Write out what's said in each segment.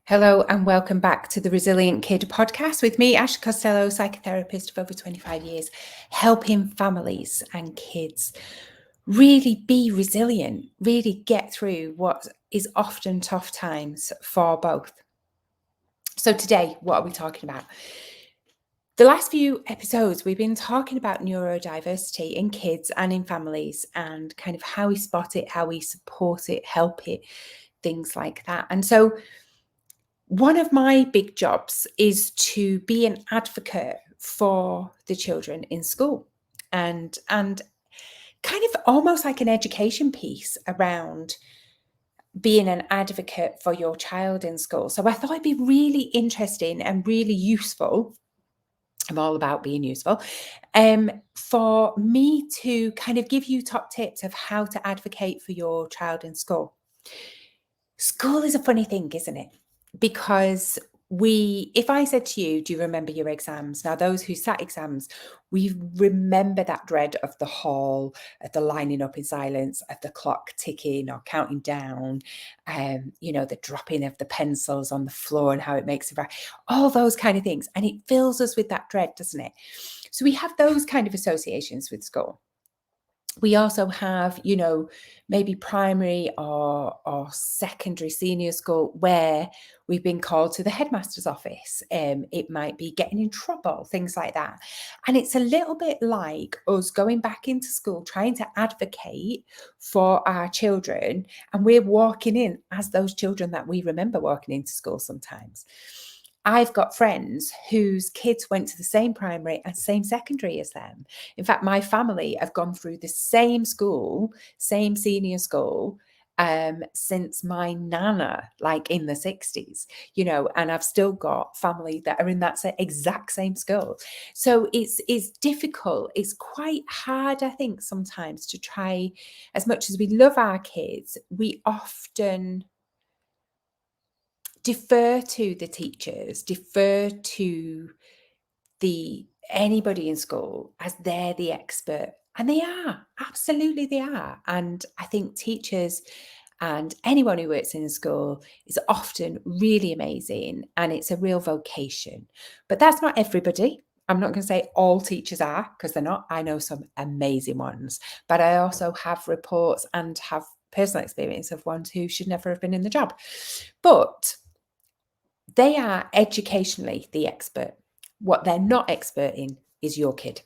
Hello and welcome back to the Resilient Kid podcast with me, Ashley Costello, psychotherapist of over 25 years, helping families and kids really be resilient, really get through what is often tough times for both. So today, what are we talking about? The last few episodes, we've been talking about neurodiversity in kids and in families and kind of how we spot it, how we support it, help it, things like that. And so one of my big jobs is to be an advocate for the children in school and kind of almost like an education piece around being an advocate for your child in school. So I thought it'd be really interesting and really useful. I'm all about being useful. For me to kind of give you top tips of how to advocate for your child in school. School is a funny thing, isn't it? Because if I said to you, do you remember your exams? Now, those who sat exams, we remember that dread of the hall, of the lining up in silence, of the clock ticking or counting down, the dropping of the pencils on the floor and how it makes it, all those kind of things. And it fills us with that dread, doesn't it? So we have those kind of associations with school. We also have, maybe primary or secondary senior school where we've been called to the headmaster's office. It might be getting in trouble, things like that. And it's a little bit like us going back into school, trying to advocate for our children. And we're walking in as those children that we remember walking into school sometimes. I've got friends whose kids went to the same primary and same secondary as them. In fact, my family have gone through the same school, same senior school, since my nana, like in the 60s, and I've still got family that are in that exact same school. So it's difficult. It's quite hard, I think, sometimes to try, as much as we love our kids, we often defer to the teachers, defer to anybody in school as they're the expert. And they are, absolutely they are. And I think teachers and anyone who works in a school is often really amazing and it's a real vocation. But that's not everybody. I'm not going to say all teachers are, because they're not. I know some amazing ones, but I also have reports and have personal experience of ones who should never have been in the job. But they are educationally the expert. What they're not expert in is your kid.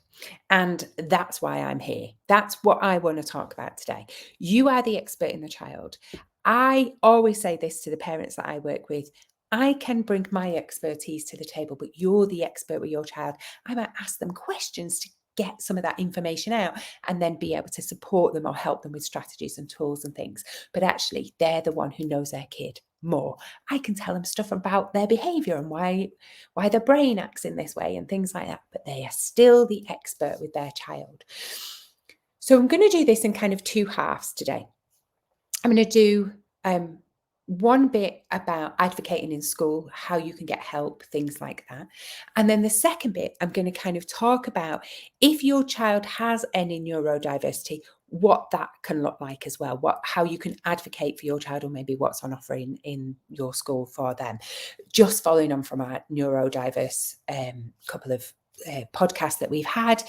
And that's why I'm here. That's what I want to talk about today. You are the expert in the child. I always say this to the parents that I work with. I can bring my expertise to the table, but you're the expert with your child. I might ask them questions to get some of that information out and then be able to support them or help them with strategies and tools and things. But actually, they're the one who knows their kid more. I can tell them stuff about their behavior and why their brain acts in this way and things like that, but they are still the expert with their child. So I'm going to do this in kind of two halves today. I'm going to do one bit about advocating in school, how you can get help, things like that. And then the second bit, I'm going to kind of talk about if your child has any neurodiversity, what that can look like as well, how you can advocate for your child, or maybe what's on offer in your school for them. Just following on from our neurodiverse couple of podcasts that we've had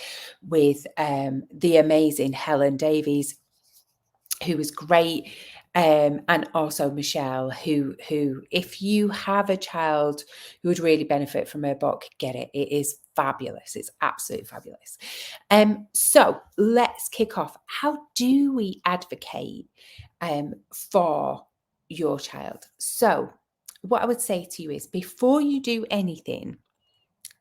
with the amazing Helen Davies, who was great, and also Michelle, who if you have a child who would really benefit from her book, get it. It is fabulous. It's absolutely fabulous. So let's kick off. How do we advocate for your child? So what I would say to you is, before you do anything,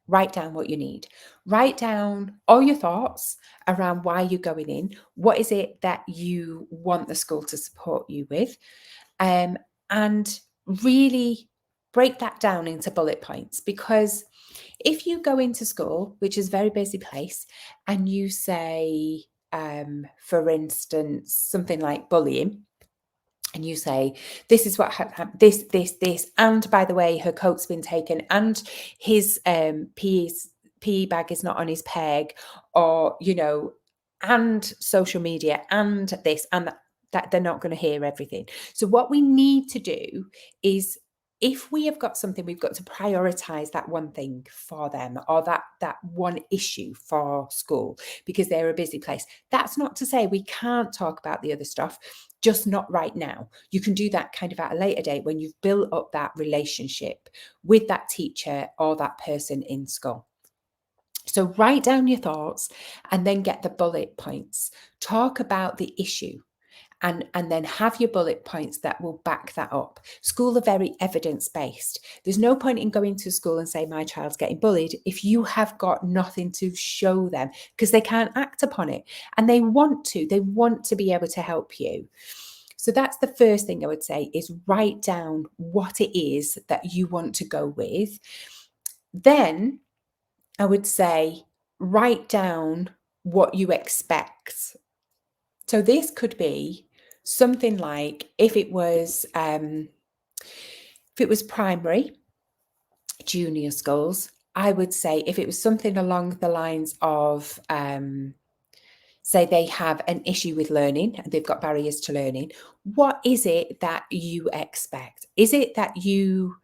write down what you need. Write down all your thoughts around why you're going in. What is it that you want the school to support you with? And really break that down into bullet points. Because if you go into school, which is a very busy place, and you say, for instance, something like bullying, and you say, this is what happened, this, and by the way, her coat's been taken, and his PE bag is not on his peg, or, and social media, and this, and that they're not going to hear everything. So what we need to do is if we have got something, we've got to prioritize that one thing for them, or that one issue for school, because they're a busy place. That's not to say we can't talk about the other stuff, just not right now. You can do that kind of at a later date when you've built up that relationship with that teacher or that person in school. So write down your thoughts and then get the bullet points. Talk about the issue, and then have your bullet points that will back that up. School are very evidence-based. There's no point in going to school and say my child's getting bullied if you have got nothing to show them, because they can't act upon it. And they want to be able to help you. So that's the first thing I would say, is write down what it is that you want to go with. Then I would say write down what you expect. So this could be something like, if it was primary, junior schools, I would say if it was something along the lines of, say they have an issue with learning and they've got barriers to learning, what is it that you expect? Is it that you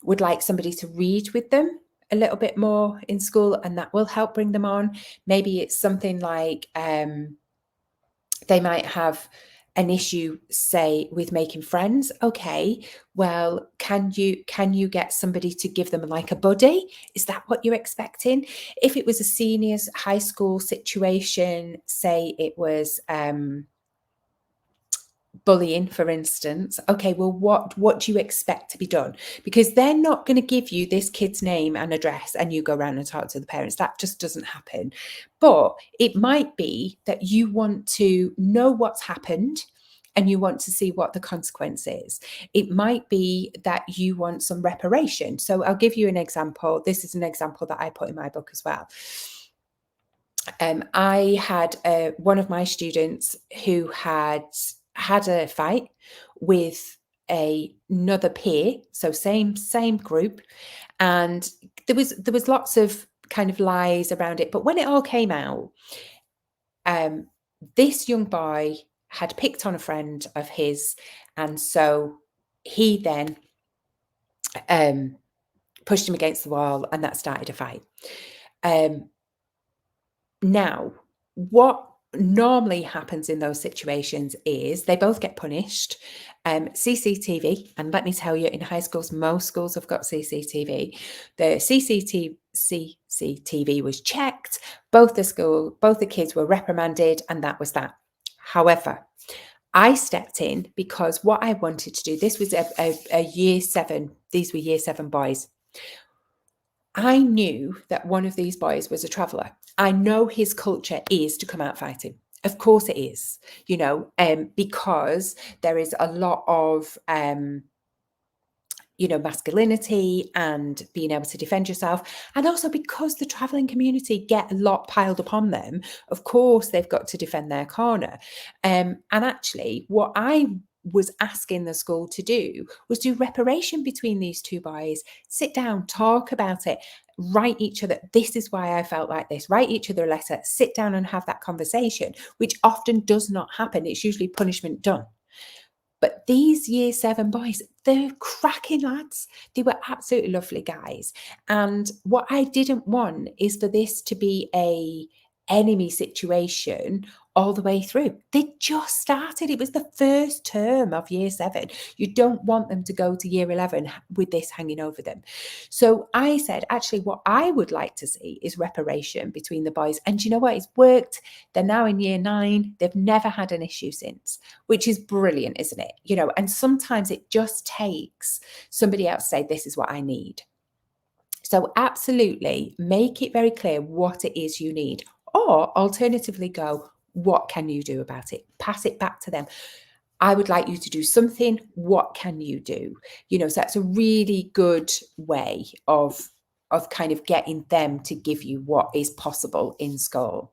would like somebody to read with them a little bit more in school, and that will help bring them on? Maybe it's something like they might have an issue, say, with making friends. Okay, well, can you get somebody to give them like a buddy? Is that what you're expecting? If it was a seniors high school situation, say it was bullying, for instance, okay, well, what do you expect to be done? Because they're not going to give you this kid's name and address and you go around and talk to the parents. That just doesn't happen. But it might be that you want to know what's happened and you want to see what the consequence is. It might be that you want some reparation. So I'll give you an example. This is an example that I put in my book as well. I had one of my students who had a fight with another peer, so same group, and there was lots of kind of lies around it. But when it all came out, this young boy had picked on a friend of his, and so he then pushed him against the wall, and that started a fight. Now, what normally happens in those situations is they both get punished. CCTV, and let me tell you, in high schools, most schools have got CCTV. The CCTV was checked. Both the kids were reprimanded, and that was that. However, I stepped in because what I wanted to do, this was a year 7, these were year 7 boys. I knew that one of these boys was a traveller. I know his culture is to come out fighting. Of course it is, because there is a lot of, masculinity and being able to defend yourself. And also because the traveling community get a lot piled upon them, of course, they've got to defend their corner. And actually, what I was asking the school to do was do reparation between these two boys, sit down, talk about it, write each other, this is why I felt like this, write each other a letter, sit down and have that conversation, which often does not happen. It's usually punishment done. But these year 7 boys, they're cracking lads. They were absolutely lovely guys. And what I didn't want is for this to be a enemy situation all the way through. They just started. It was the first term of year 7. You don't want them to go to year 11 with this hanging over them. So I said, actually, what I would like to see is reparation between the boys. And you know what? It's worked. They're now in year 9. They've never had an issue since, which is brilliant, isn't it? And sometimes it just takes somebody else to say, this is what I need. So absolutely make it very clear what it is you need, or alternatively go, what can you do about it? Pass it back to them. I would like you to do something. What can you do? So that's a really good way of kind of getting them to give you what is possible in school.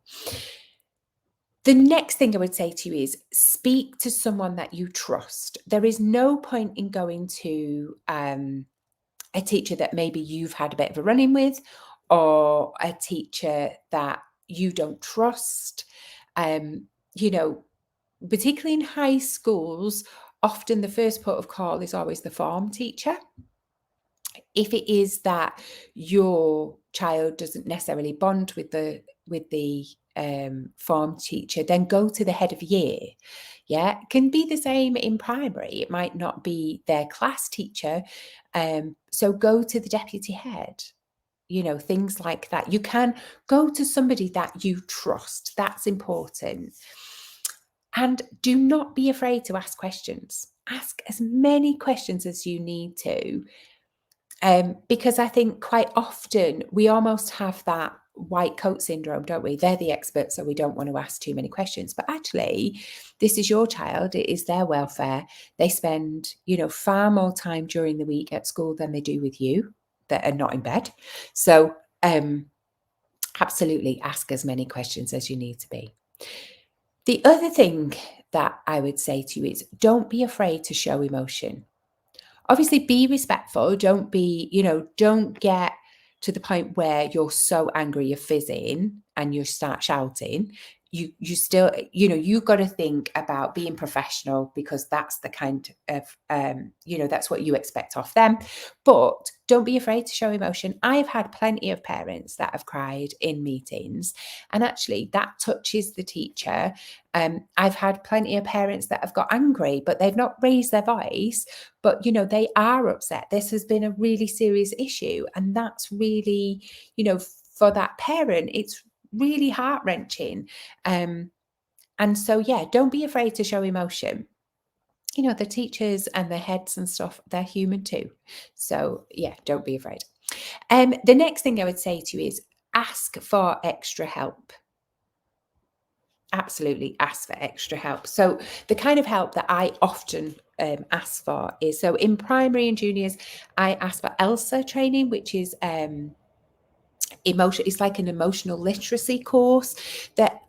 The next thing I would say to you is speak to someone that you trust. There is no point in going to a teacher that maybe you've had a bit of a run-in with, or a teacher that you don't trust. Particularly in high schools, often the first port of call is always the form teacher. If it is that your child doesn't necessarily bond with the form teacher, then go to the head of year. Yeah, it can be the same in primary. It might not be their class teacher. So go to the deputy head, things like that. You can go to somebody that you trust. That's important. And do not be afraid to ask questions. Ask as many questions as you need to. Because I think quite often we almost have that white coat syndrome, don't we? They're the experts, so we don't want to ask too many questions. But actually, this is your child. It is their welfare. They spend, far more time during the week at school than they do with you that are not in bed. So absolutely ask as many questions as you need to be. The other thing that I would say to you is don't be afraid to show emotion. Obviously, be respectful. Don't get to the point where you're so angry you're fizzing and you start shouting. You still, you've got to think about being professional, because that's the kind of, that's what you expect of them. But don't be afraid to show emotion. I've had plenty of parents that have cried in meetings, and actually that touches the teacher. I've had plenty of parents that have got angry, but they've not raised their voice, but they are upset. This has been a really serious issue, and that's really, for that parent, it's really heart-wrenching. And so, yeah, don't be afraid to show emotion. The teachers and the heads and stuff, they're human too. So, yeah, don't be afraid. The next thing I would say to you is ask for extra help. Absolutely ask for extra help. So the kind of help that I often ask for is, so in primary and juniors, I ask for ELSA training, which is it's like an emotional literacy course that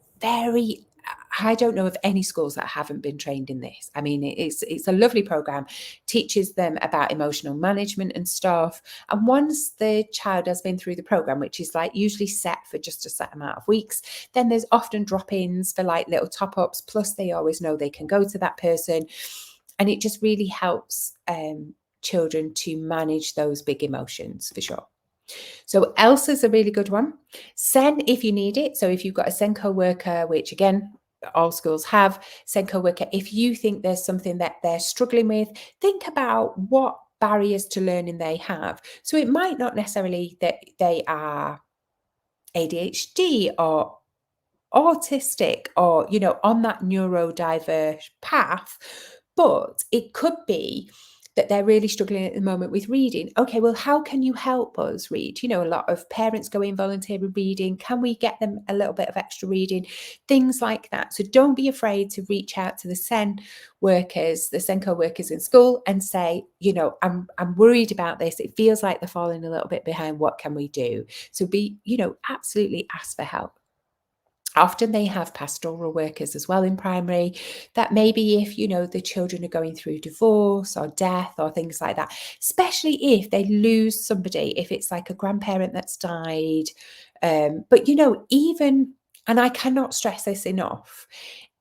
I don't know of any schools that haven't been trained in this. I mean, it's a lovely program, teaches them about emotional management and stuff. And once the child has been through the program, which is like usually set for just a set amount of weeks, then there's often drop-ins for like little top-ups. Plus they always know they can go to that person. And it just really helps children to manage those big emotions, for sure. So ELSA's a really good one. SEN, if you need it. So if you've got a SEN co-worker, which again, all schools have, SEN co-worker, if you think there's something that they're struggling with, think about what barriers to learning they have. So it might not necessarily that they are ADHD or autistic or, on that neurodiverse path, but it could be that they're really struggling at the moment with reading. Okay, well, how can you help us read? A lot of parents go in volunteer reading. Can we get them a little bit of extra reading? Things like that. So don't be afraid to reach out to the SEN workers, the SEN co-workers in school, and say, I'm worried about this. It feels like they're falling a little bit behind. What can we do? So absolutely ask for help. Often they have pastoral workers as well in primary, that maybe if, the children are going through divorce or death or things like that, especially if they lose somebody, if it's like a grandparent that's died. But, even, and I cannot stress this enough,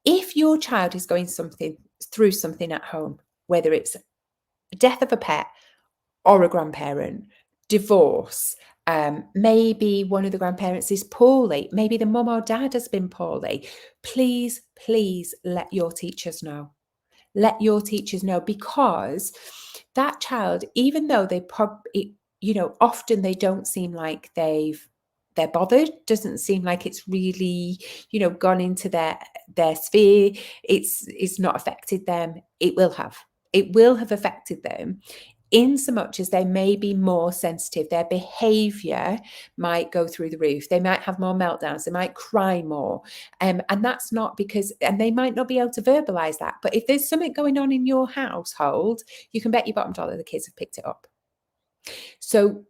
if your child is going through something at home, whether it's death of a pet or a grandparent, divorce, maybe one of the grandparents is poorly, maybe the mum or dad has been poorly, please let your teachers know. Let your teachers know, because that child, even though they often they don't seem like they're bothered, doesn't seem like it's really, gone into their sphere, it's not affected them. It will have affected them, in so much as they may be more sensitive. Their behavior might go through the roof. They might have more meltdowns. They might cry more. And that's not because, and they might not be able to verbalize that. But if there's something going on in your household, you can bet your bottom dollar the kids have picked it up. So,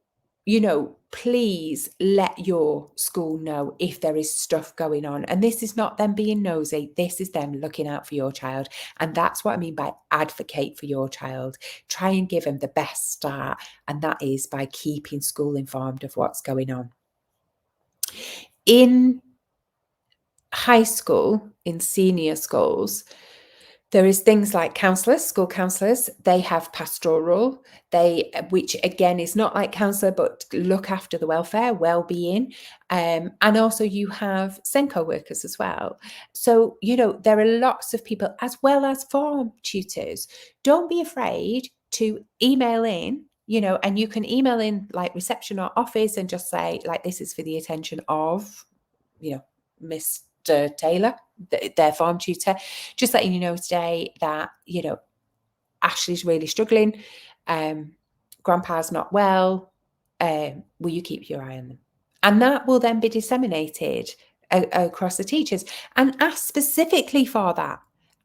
please let your school know if there is stuff going on. And this is not them being nosy. This is them looking out for your child. And that's what I mean by advocate for your child. Try and give them the best start. And that is by keeping school informed of what's going on. In high school, in senior schools, There is things like counsellors, school counsellors, they have pastoral, which again is not like counsellor, but look after the welfare, well-being. And also you have Senko workers as well. So, there are lots of people, as well as form tutors. Don't be afraid to email in, and you can email in like reception or office and just say, like, this is for the attention of, Mr. Taylor, their form tutor, just letting you know today that, Ashley's really struggling. Grandpa's not well. Will you keep your eye on them? And that will then be disseminated across the teachers, and ask specifically for that.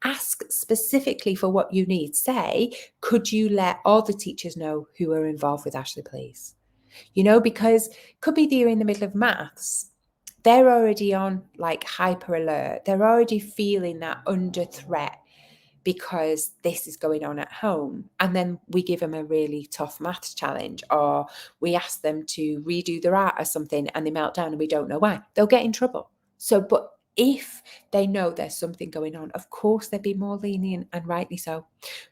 Ask specifically for what you need. Say, could you let all the teachers know who are involved with Ashley, please? Because could be that you're in the middle of maths. They're already on like hyper alert. They're already feeling that under threat because this is going on at home. And then we give them a really tough maths challenge, or we ask them to redo their art or something and they melt down and we don't know why. They'll get in trouble. So, but if they know there's something going on, of course they'd be more lenient, and rightly so.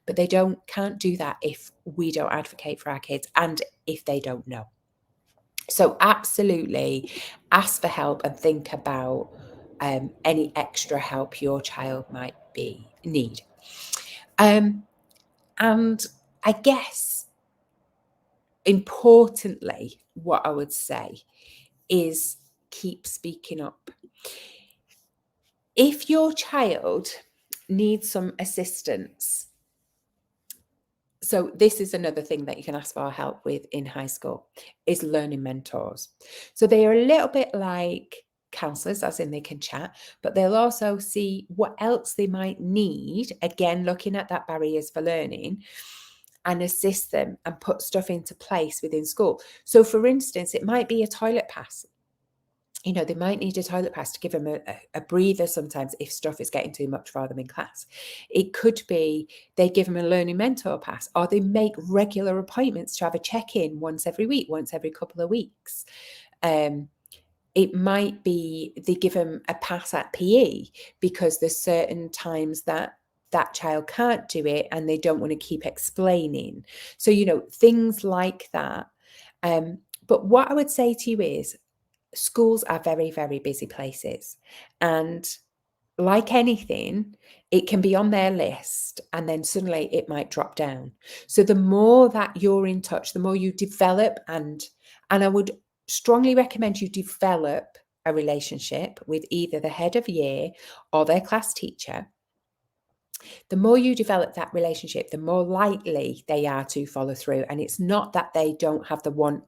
But they can't do that if we don't advocate for our kids and if they don't know. So absolutely ask for help and think about any extra help your child might need. And I guess importantly, what I would say is keep speaking up. If your child needs some assistance, so this is another thing that you can ask for help with in high school, is learning mentors. So they are a little bit like counselors, as in they can chat, but they'll also see what else they might need, again, looking at that barriers for learning, and assist them and put stuff into place within school. So for instance, it might be a toilet pass. They might need a toilet pass to give them a breather sometimes if stuff is getting too much for them in class. It could be they give them a learning mentor pass, or they make regular appointments to have a check-in once every week, once every couple of weeks. It might be they give them a pass at PE because there's certain times that child can't do it and they don't want to keep explaining. So, things like that. But what I would say to you is, schools are very, very busy places. And like anything, it can be on their list and then suddenly it might drop down. So the more that you're in touch, the more you develop, and I would strongly recommend you develop a relationship with either the head of year or their class teacher. The more you develop that relationship, the more likely they are to follow through. And it's not that they don't have the want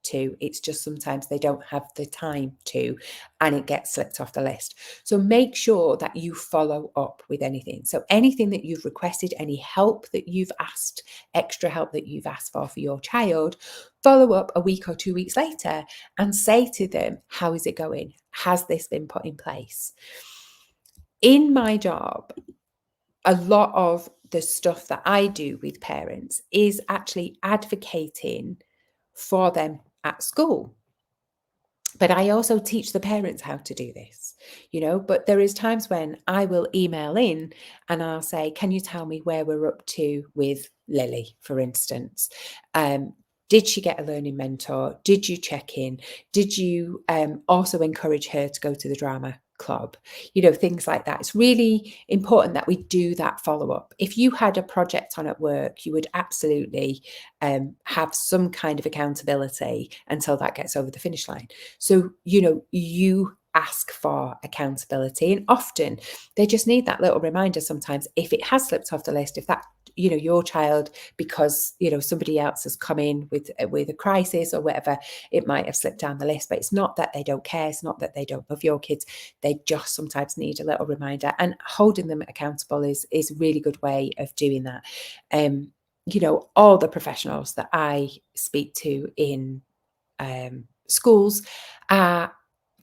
to, it's just sometimes they don't have the time to, and it gets slipped off the list. So make sure that you follow up with anything. So anything that you've requested, any help that you've asked, extra help that you've asked for your child, follow up a week or 2 weeks later and say to them, how is it going? Has this been put in place? In my job, a lot of the stuff that I do with parents is actually advocating for them at school. But I also teach the parents how to do this, but there is times when I will email in and I'll say, can you tell me where we're up to with Lily, for instance? Did she get a learning mentor? Did you check in? Did you also encourage her to go to the drama club? Things like that. It's really important that we do that follow-up. If you had a project on at work, you would absolutely have some kind of accountability until that gets over the finish line. So, you ask for accountability, and often they just need that little reminder sometimes if it has slipped off the list, if that your child, because somebody else has come in with a crisis or whatever, it might have slipped down the list. But it's not that they don't care, it's not that they don't love your kids, they just sometimes need a little reminder, and holding them accountable is a really good way of doing that. All the professionals that I speak to in schools are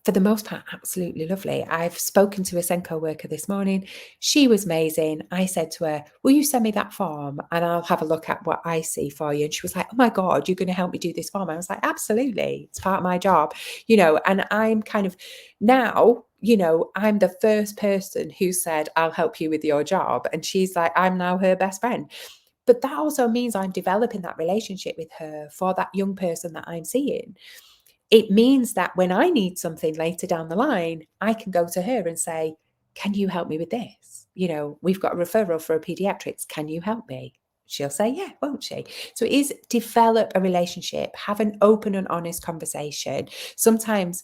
for the most part, absolutely lovely. I've spoken to a Senko worker this morning. She was amazing. I said to her, will you send me that form and I'll have a look at what I see for you? And she was like, oh my God, you're going to help me do this form. I was like, absolutely. It's part of my job, and I'm kind of now, I'm the first person who said, I'll help you with your job. And she's like, I'm now her best friend. But that also means I'm developing that relationship with her for that young person that I'm seeing. It means that when I need something later down the line, I can go to her and say, can you help me with this? We've got a referral for a pediatrics. Can you help me? She'll say, yeah, won't she? So it is develop a relationship, have an open and honest conversation. Sometimes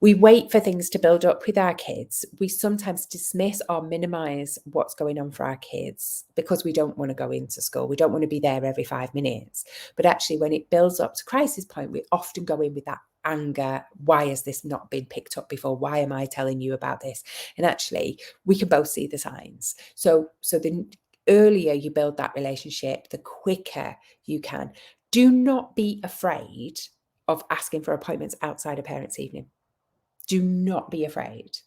we wait for things to build up with our kids. We sometimes dismiss or minimize what's going on for our kids because we don't want to go into school. We don't want to be there every 5 minutes. But actually, when it builds up to crisis point, we often go in with that anger. Why has this not been picked up before? Why am I telling you about this? And actually, we can both see the signs. So the earlier you build that relationship, the quicker you can. Do not be afraid of asking for appointments outside of parents' evening. Do not be afraid.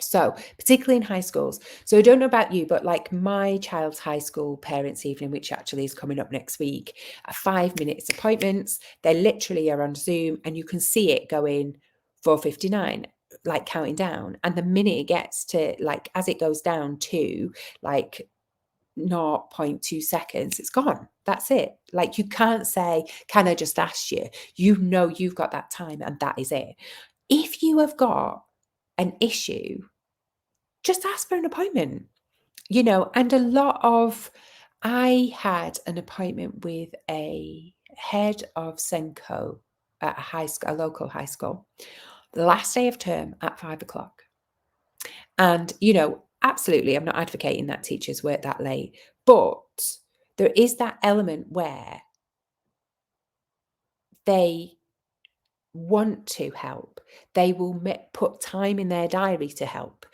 So, particularly in high schools. So, I don't know about you, but like my child's high school parents' evening, which actually is coming up next week, 5 minutes appointments. They literally are on Zoom and you can see it going 4:59, like counting down. And the minute it gets to like, as it goes down to like 0.2 seconds, it's gone. That's it. Like you can't say, can I just ask you? You've got that time and that is it. If you have got an issue, just ask for an appointment, and I had an appointment with a head of Senko at a local high school, the last day of term at 5 o'clock. And, absolutely, I'm not advocating that teachers work that late, but there is that element where they want to help. They will put time in their diary to help,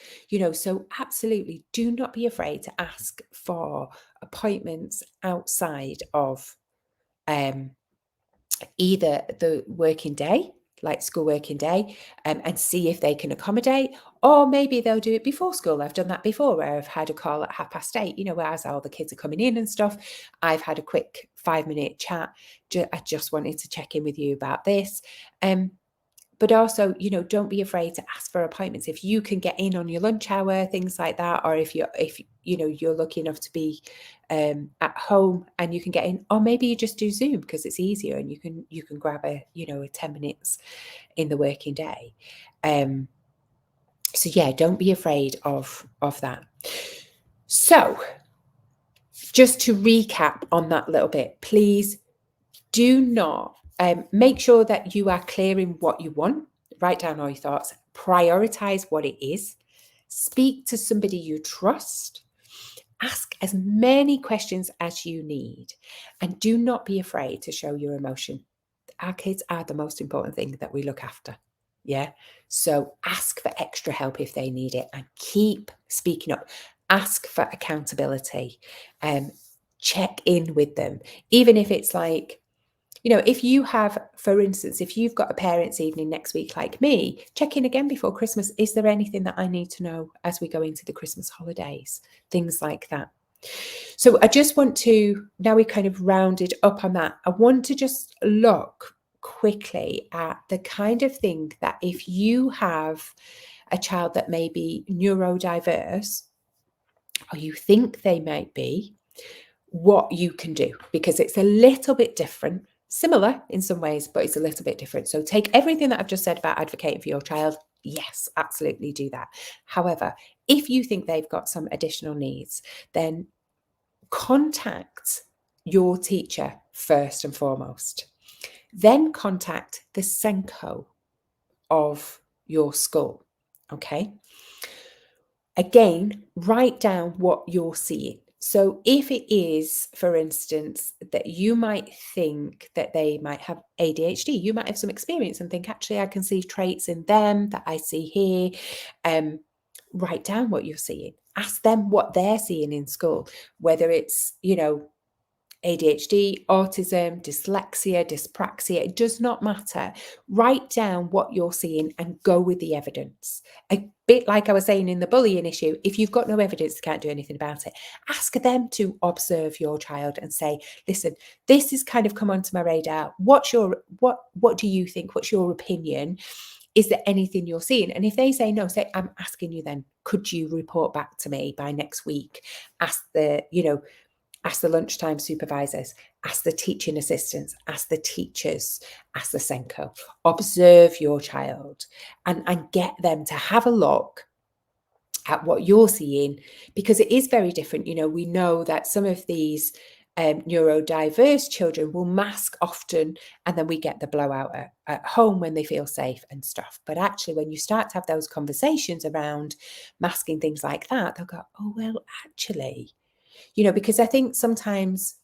so absolutely do not be afraid to ask for appointments outside of either the working day, like school working day, and see if they can accommodate, or maybe they'll do it before school. I've done that before where I've had a call at 8:30, where as all the kids are coming in and stuff, I've had a quick 5-minute chat. I just wanted to check in with you about this. But also, don't be afraid to ask for appointments. If you can get in on your lunch hour, things like that, or if you're lucky enough to be at home and you can get in, or maybe you just do Zoom because it's easier and you can grab a 10 minutes in the working day. So yeah, don't be afraid of that. So just to recap on that little bit, please do not make sure that you are clear in what you want. Write down all your thoughts. Prioritize what it is. Speak to somebody you trust. Ask as many questions as you need. And do not be afraid to show your emotion. Our kids are the most important thing that we look after. Yeah. So ask for extra help if they need it and keep speaking up. Ask for accountability. Check in with them. Even if it's like, if you have, for instance, if you've got a parents' evening next week like me, check in again before Christmas. Is there anything that I need to know as we go into the Christmas holidays? Things like that. So I just want to, now we kind of rounded up on that, I want to just look quickly at the kind of thing that if you have a child that may be neurodiverse, or you think they might be, what you can do, because it's a little bit different, similar in some ways, but it's a little bit different. So take everything that I've just said about advocating for your child. Yes, absolutely do that. However, if you think they've got some additional needs, then contact your teacher first and foremost. Then contact the Senko of your school. Okay. Again, write down what you're seeing. So if it is, for instance, that you might think that they might have ADHD, you might have some experience and think, actually, I can see traits in them that I see here. Write down what you're seeing. Ask them what they're seeing in school, whether it's, ADHD, autism, dyslexia, dyspraxia, it does not matter. Write down what you're seeing and go with the evidence. A bit like I was saying in the bullying issue, if you've got no evidence, you can't do anything about it. Ask them to observe your child and say, listen, this has kind of come onto my radar. What do you think? What's your opinion? Is there anything you're seeing? And if they say no, say, I'm asking you then, could you report back to me by next week? Ask the lunchtime supervisors, ask the teaching assistants, ask the teachers, ask the Senko. Observe your child and get them to have a look at what you're seeing, because it is very different. We know that some of these neurodiverse children will mask often, and then we get the blowout at home when they feel safe and stuff. But actually, when you start to have those conversations around masking things like that, they'll go, oh, well, actually, because I think sometimes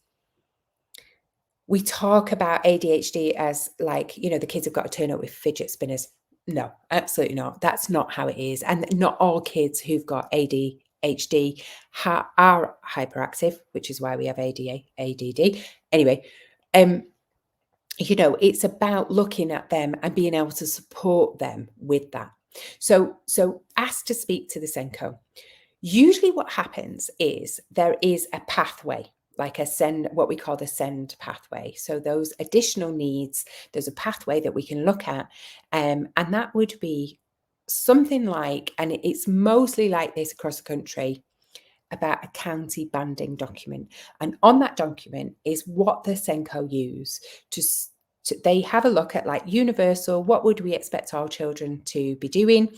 we talk about ADHD as like, the kids have got to turn up with fidget spinners. No, absolutely not. That's not how it is. And not all kids who've got ADHD are hyperactive, which is why we have ADD. Anyway, it's about looking at them and being able to support them with that. So ask to speak to the Senko. Usually what happens is there is a pathway, like what we call the send pathway. So those additional needs, there's a pathway that we can look at. And that would be something like, and it's mostly like this across the country, about a county banding document. And on that document is what the Senko use they have a look at, like, universal, what would we expect our children to be doing?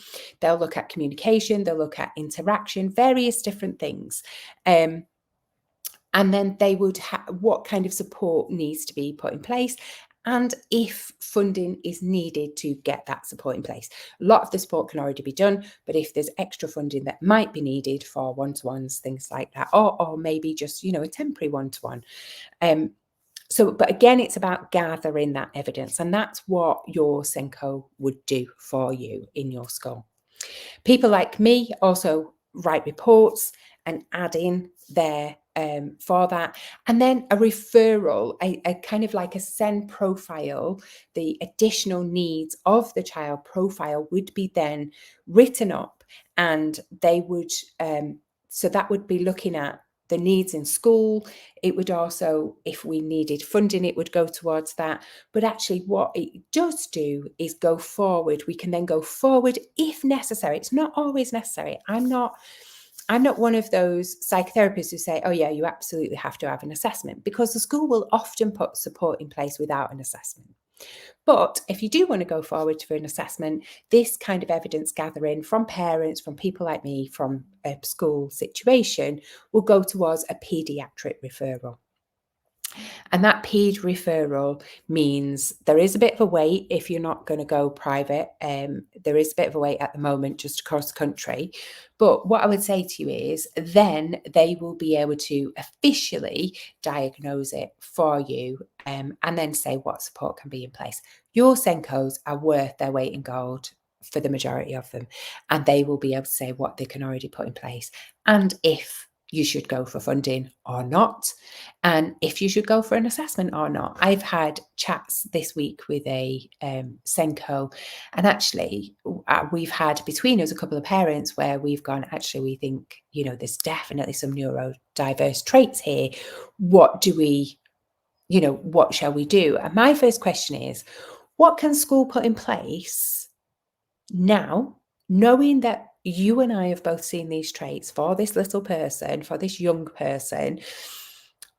They'll look at communication, they'll look at interaction, various different things. And then they would what kind of support needs to be put in place, and if funding is needed to get that support in place. A lot of the support can already be done, but if there's extra funding that might be needed for one-to-ones, things like that, or maybe just, a temporary one-to-one. But again, it's about gathering that evidence, and that's what your Senko would do for you in your school. People like me also write reports and add in there for that. And then a referral, a kind of like a SEN profile, the additional needs of the child profile would be then written up, and they would, so that would be looking at the needs in school. It would also, if we needed funding, it would go towards that. But actually what it does do is go forward. We can then go forward if necessary. It's not always necessary. I'm not one of those psychotherapists who say, oh yeah, you absolutely have to have an assessment, because the school will often put support in place without an assessment. But if you do want to go forward for an assessment, this kind of evidence gathering from parents, from people like me, from a school situation, will go towards a paediatric referral. And that paed referral means there is a bit of a wait if you're not going to go private. There is a bit of a wait at the moment just across the country. But what I would say to you is then they will be able to officially diagnose it for you, and then say what support can be in place. Your Senkos are worth their weight in gold for the majority of them, and they will be able to say what they can already put in place, and if you should go for funding or not, and if you should go for an assessment or not. I've had chats this week with a Senko, and actually we've had between us a couple of parents where we've gone, actually, we think, there's definitely some neurodiverse traits here. What do we, what shall we do? And my first question is, what can school put in place now, knowing that you and I have both seen these traits for this little person, for this young person?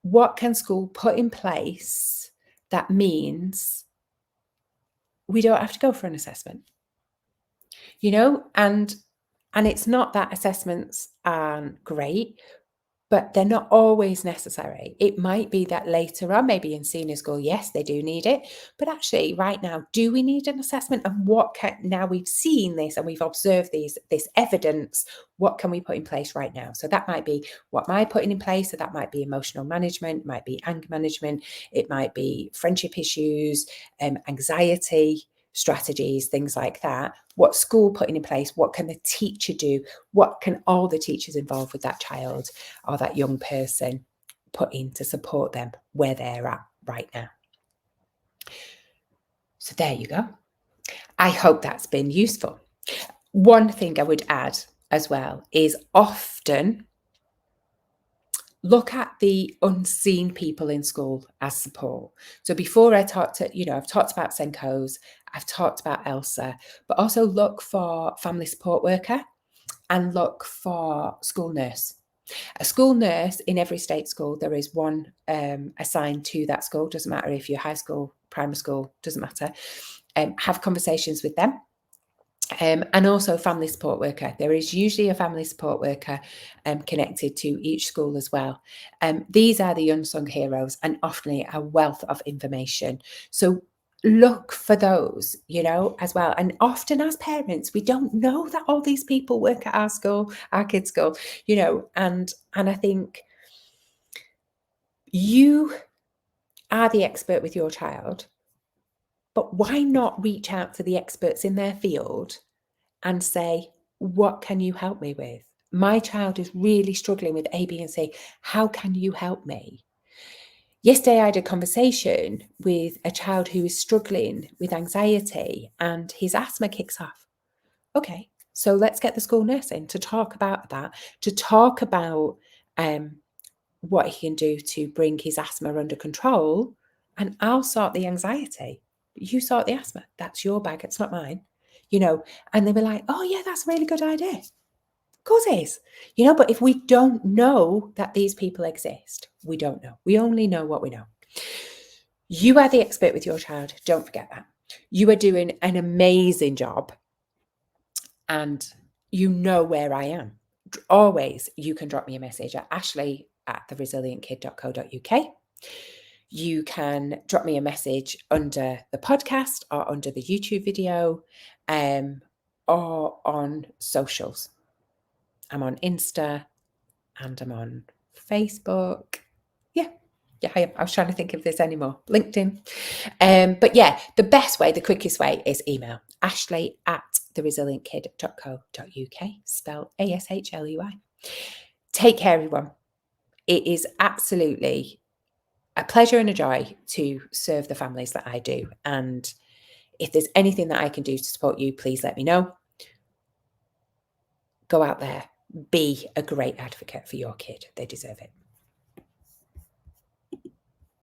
What can school put in place that means we don't have to go for an assessment? And it's not that assessments aren't great, but they're not always necessary. It might be that later on, maybe in senior school, yes, they do need it. But actually, right now, do we need an assessment? And now we've seen this and we've observed this evidence, what can we put in place right now? So that might be, what am I putting in place? So that might be emotional management, it might be anger management, it might be friendship issues, anxiety strategies, things like that. What school putting in place? What can the teacher do? What can all the teachers involved with that child or that young person put in to support them where they're at right now. So there you go. I hope that's been useful. One thing I would add as well is often look at the unseen people in school as support. So before I talked to, I've talked about Senkos, I've talked about ELSA, but also look for family support worker and look for school nurse. A school nurse in every state school, there is one assigned to that school. Doesn't matter if you're high school, primary school, doesn't matter. Have conversations with them. And also family support worker. There is usually a family support worker connected to each school as well. These are the unsung heroes and often a wealth of information. So look for those, as well. And often as parents, we don't know that all these people work at our school, our kids' school, and I think you are the expert with your child, but why not reach out to the experts in their field and say, what can you help me with? My child is really struggling with A, B, and C. How can you help me? Yesterday, I had a conversation with a child who is struggling with anxiety and his asthma kicks off. Okay, so let's get the school nurse in to talk about that, to talk about what he can do to bring his asthma under control. And I'll sort the anxiety. You sort the asthma. That's your bag. It's not mine. And they were like, oh, yeah, that's a really good idea. Of course it is. But if we don't know that these people exist, we don't know. We only know what we know. You are the expert with your child. Don't forget that. You are doing an amazing job. And you know where I am. Always, you can drop me a message at ashley@theresilientkid.co.uk. You can drop me a message under the podcast or under the YouTube video or on socials. I'm on Insta and I'm on Facebook. Yeah, I am. I was trying to think if there's any more. LinkedIn. But yeah, the best way, the quickest way is email. ashley@theresilientkid.co.uk, spelled ASHLUI. Take care, everyone. It is absolutely a pleasure and a joy to serve the families that I do. And if there's anything that I can do to support you, please let me know. Go out there, be a great advocate for your kid. They deserve it.